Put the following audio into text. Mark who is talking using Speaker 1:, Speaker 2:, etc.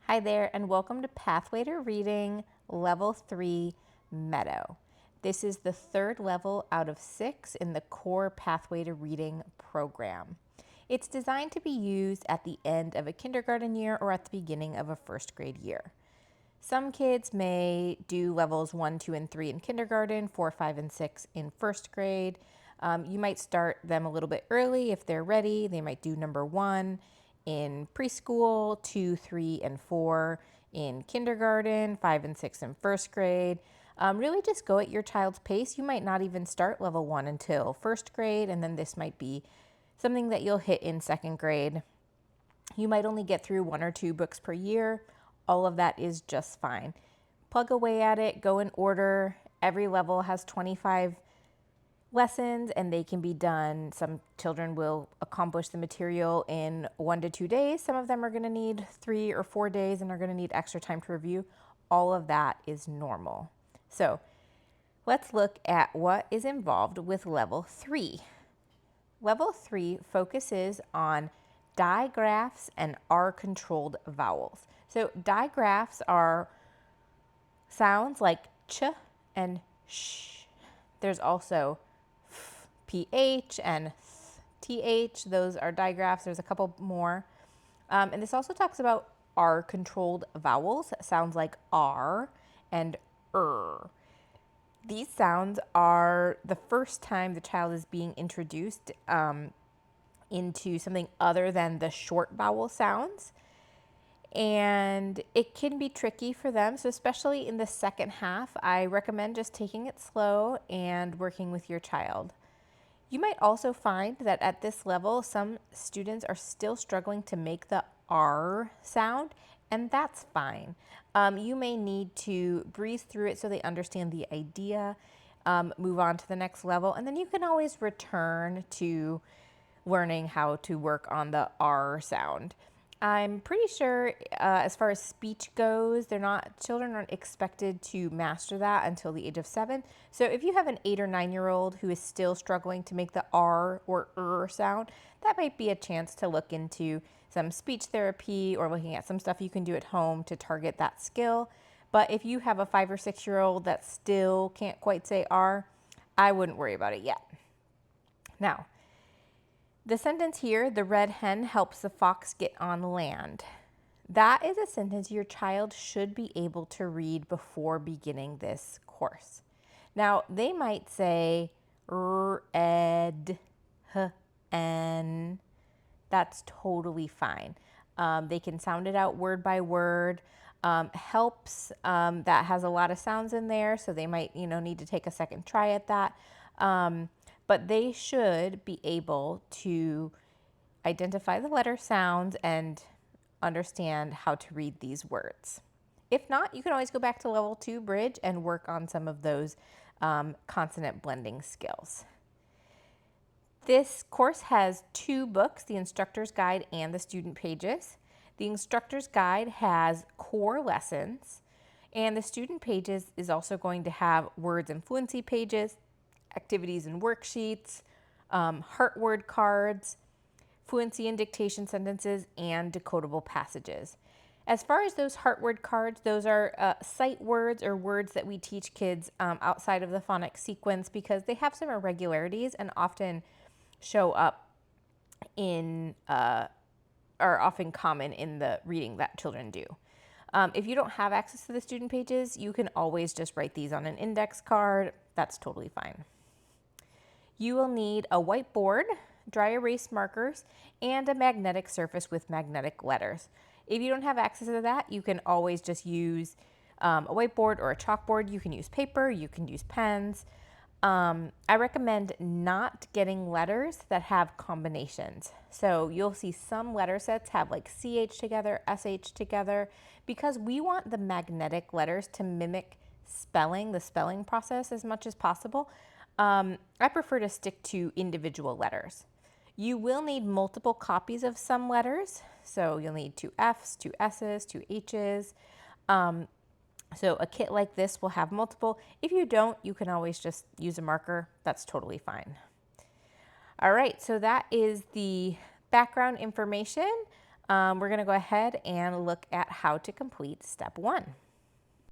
Speaker 1: Hi there, and welcome to Pathway to Reading Level 3 Meadow. This is the third level out of 6 in the core Pathway to Reading program. It's designed to be used at the end of a kindergarten year or at the beginning of a first grade year. Some kids may do levels 1, 2, and 3 in kindergarten, 4, 5, and 6 in first grade. You might start them a little bit early if they're ready. They might do number 1 in preschool, 2, 3, and 4 in kindergarten, 5 and 6 in first grade. Really just go at your child's pace. You might not even start level 1 until first grade, and then this might be something that you'll hit in second grade. You might only get through 1 or 2 books per year. All of that is just fine. Plug away at it, go in order. Every level has 25 lessons and they can be done. Some children will accomplish the material in 1 to 2 days. Some of them are going to need 3 or 4 days and are going to need extra time to review. All of that is normal. So let's look at what is involved with level 3. Level 3 focuses on digraphs and R-controlled vowels. So digraphs are sounds like ch and sh. There's also f, ph and th. Those are digraphs. There's a couple more. And this also talks about R-controlled vowels. Sounds like R and These sounds are the first time the child is being introduced into something other than the short vowel sounds. And it can be tricky for them. So especially in the second half, I recommend just taking it slow and working with your child. You might also find that at this level, some students are still struggling to make the R sound, and that's fine. You may need to breeze through it so they understand the idea, move on to the next level, and then you can always return to learning how to work on the R sound. I'm pretty sure, as far as speech goes, children aren't expected to master that until the age of 7. So if you have an 8 or 9-year-old who is still struggling to make the R or sound, that might be a chance to look into some speech therapy or looking at some stuff you can do at home to target that skill. But if you have a 5 or 6-year-old that still can't quite say R, I wouldn't worry about it yet. Now, the sentence here, the red hen helps the fox get on land. That is a sentence your child should be able to read before beginning this course. Now, they might say red hen. That's totally fine. They can sound it out word by word. Helps, that has a lot of sounds in there, so they might, need to take a second try at that. But they should be able to identify the letter sounds and understand how to read these words. If not, you can always go back to level 2 bridge and work on some of those consonant blending skills. This course has 2 books, the instructor's guide and the student pages. The instructor's guide has core lessons, and the student pages is also going to have words and fluency pages, activities and worksheets, heart word cards, fluency and dictation sentences, and decodable passages. As far as those heart word cards, those are sight words or words that we teach kids outside of the phonics sequence because they have some irregularities and often show up are often common in the reading that children do. If you don't have access to the student pages, you can always just write these on an index card. That's totally fine. You will need a whiteboard, dry erase markers, and a magnetic surface with magnetic letters. If you don't have access to that, you can always just use a whiteboard or a chalkboard. You can use paper, you can use pens. I recommend not getting letters that have combinations. So you'll see some letter sets have like CH together, SH together, because we want the magnetic letters to mimic the spelling process as much as possible. I prefer to stick to individual letters. You will need multiple copies of some letters. So you'll need 2 F's, 2 S's, 2 H's. So a kit like this will have multiple. If you don't, you can always just use a marker. That's totally fine. All right, so that is the background information. We're going to go ahead and look at how to complete step 1.